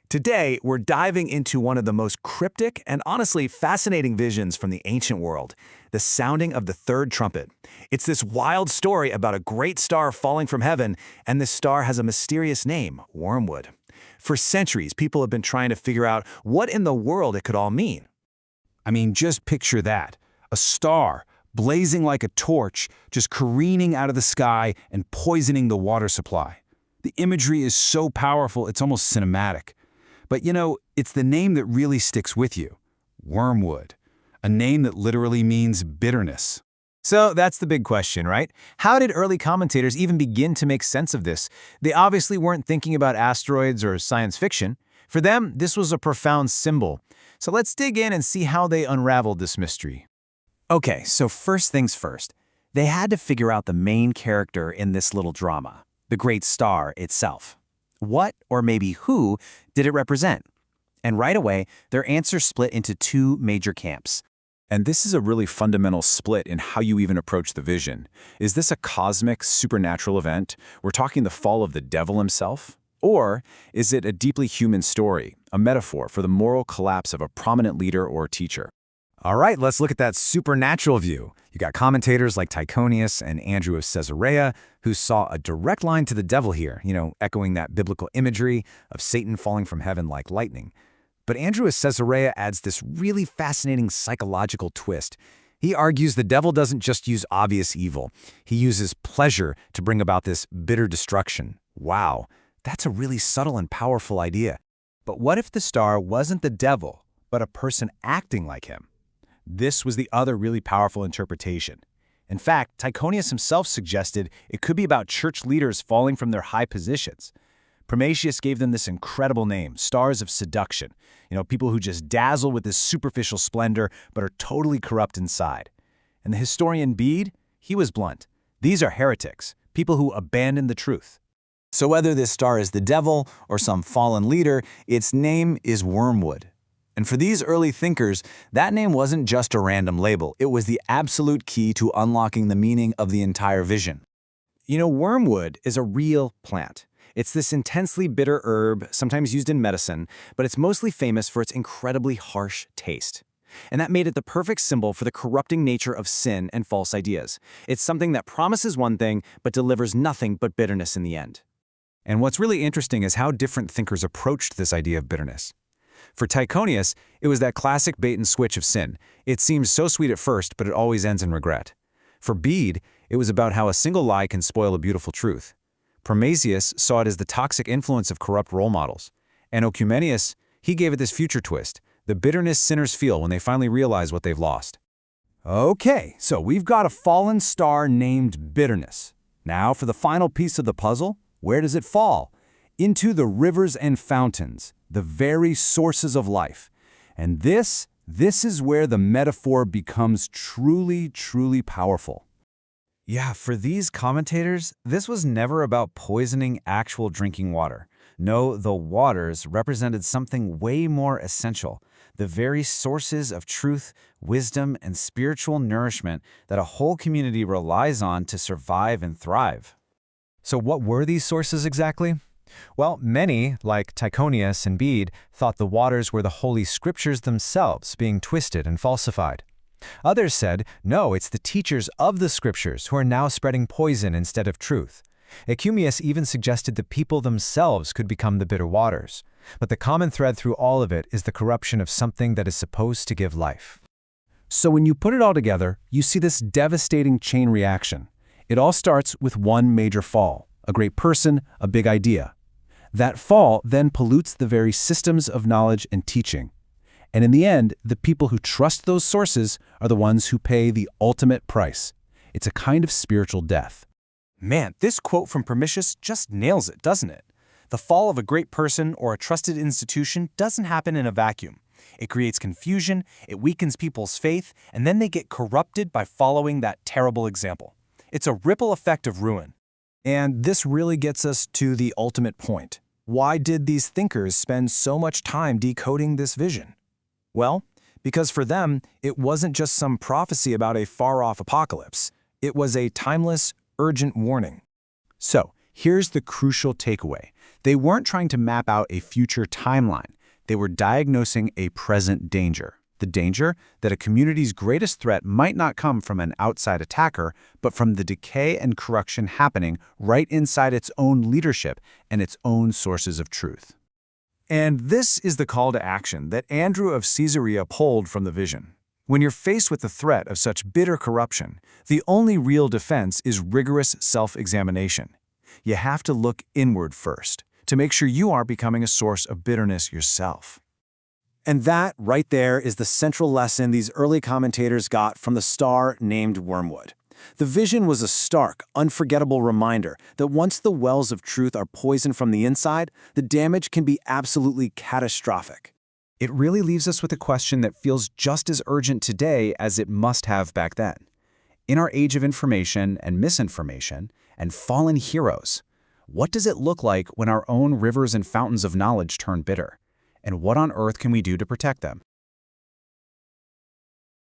Today, we're diving into one of the most cryptic and honestly fascinating visions from the ancient world, the sounding of the third trumpet. It's this wild story about a great star falling from heaven, and this star has a mysterious name, Wormwood. For centuries, people have been trying to figure out what in the world it could all mean. I mean, just picture that. A star, blazing like a torch, just careening out of the sky and poisoning the water supply. The imagery is so powerful, it's almost cinematic. But it's the name that really sticks with you. Wormwood. A name that literally means bitterness. So that's the big question, right? How did early commentators even begin to make sense of this? They obviously weren't thinking about asteroids or science fiction. For them, this was a profound symbol. So let's dig in and see how they unraveled this mystery. Okay, so first things first. They had to figure out the main character in this little drama, the great star itself. What, or maybe who, did it represent? And right away, their answer split into two major camps. And this is a really fundamental split in how you even approach the vision. Is this a cosmic, supernatural event? We're talking the fall of the devil himself? Or is it a deeply human story, a metaphor for the moral collapse of a prominent leader or teacher? All right, let's look at that supernatural view. You got commentators like Tychonius and Andrew of Caesarea who saw a direct line to the devil here, echoing that biblical imagery of Satan falling from heaven like lightning. But Andrew of Caesarea adds this really fascinating psychological twist. He argues the devil doesn't just use obvious evil. He uses pleasure to bring about this bitter destruction. Wow, that's a really subtle and powerful idea. But what if the star wasn't the devil, but a person acting like him? This was the other really powerful interpretation. In fact, Tychonius himself suggested it could be about church leaders falling from their high positions. Prometheus gave them this incredible name, stars of seduction. People who just dazzle with this superficial splendor but are totally corrupt inside. And the historian Bede, he was blunt. These are heretics, people who abandon the truth. So whether this star is the devil or some fallen leader, its name is Wormwood. And for these early thinkers, that name wasn't just a random label. It was the absolute key to unlocking the meaning of the entire vision. Wormwood is a real plant. It's this intensely bitter herb, sometimes used in medicine, but it's mostly famous for its incredibly harsh taste. And that made it the perfect symbol for the corrupting nature of sin and false ideas. It's something that promises one thing, but delivers nothing but bitterness in the end. And what's really interesting is how different thinkers approached this idea of bitterness. For Tychonius, it was that classic bait and switch of sin. It seems so sweet at first, but it always ends in regret. For Bede, it was about how a single lie can spoil a beautiful truth. Prometheus saw it as the toxic influence of corrupt role models. And Oecumenius, he gave it this future twist, the bitterness sinners feel when they finally realize what they've lost. Okay, so we've got a fallen star named bitterness. Now for the final piece of the puzzle, where does it fall? Into the rivers and fountains, the very sources of life. And this is where the metaphor becomes truly, truly powerful. Yeah, for these commentators, this was never about poisoning actual drinking water. No, the waters represented something way more essential, the very sources of truth, wisdom, and spiritual nourishment that a whole community relies on to survive and thrive. So what were these sources exactly? Well, many, like Tychonius and Bede, thought the waters were the Holy Scriptures themselves being twisted and falsified. Others said, no, it's the teachers of the Scriptures who are now spreading poison instead of truth. Oecumenius even suggested the people themselves could become the bitter waters. But the common thread through all of it is the corruption of something that is supposed to give life. So when you put it all together, you see this devastating chain reaction. It all starts with one major fall, a great person, a big idea. That fall then pollutes the very systems of knowledge and teaching. And in the end, the people who trust those sources are the ones who pay the ultimate price. It's a kind of spiritual death. Man, this quote from Prometheus just nails it, doesn't it? The fall of a great person or a trusted institution doesn't happen in a vacuum. It creates confusion, it weakens people's faith, and then they get corrupted by following that terrible example. It's a ripple effect of ruin. And this really gets us to the ultimate point. Why did these thinkers spend so much time decoding this vision? Well, because for them, it wasn't just some prophecy about a far-off apocalypse. It was a timeless, urgent warning. So, Here's the crucial takeaway. They weren't trying to map out a future timeline. They were diagnosing a present danger. The danger that a community's greatest threat might not come from an outside attacker, but from the decay and corruption happening right inside its own leadership and its own sources of truth. And this is the call to action that Andrew of Caesarea pulled from the vision. When you're faced with the threat of such bitter corruption, the only real defense is rigorous self-examination. You have to look inward first, to make sure you aren't becoming a source of bitterness yourself. And that, right there, is the central lesson these early commentators got from the star named Wormwood. The vision was a stark, unforgettable reminder that once the wells of truth are poisoned from the inside, the damage can be absolutely catastrophic. It really leaves us with a question that feels just as urgent today as it must have back then. In our age of information and misinformation and fallen heroes, what does it look like when our own rivers and fountains of knowledge turn bitter? And what on earth can we do to protect them?